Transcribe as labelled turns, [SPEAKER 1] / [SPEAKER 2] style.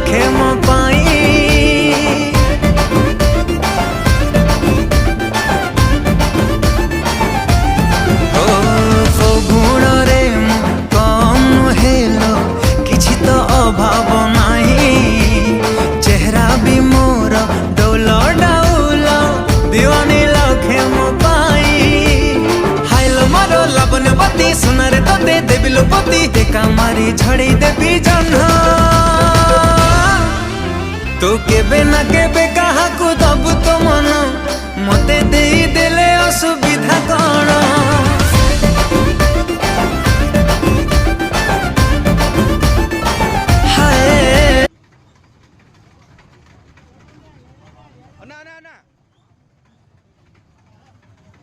[SPEAKER 1] लखे मो पाई गुण रे कम हेलो किछि तो अभाव नाही चेहरा भी मोर डोल डाउल दीवानी लखे मो पाई हाइल मारो लबनवती सुनरे तोते देवी लोपति टेका मारी झड़ी देवी जन्ह तो केबे ना केबे कहा को दबु तो मन मते देई देले असुविधा कौन
[SPEAKER 2] ना ना ना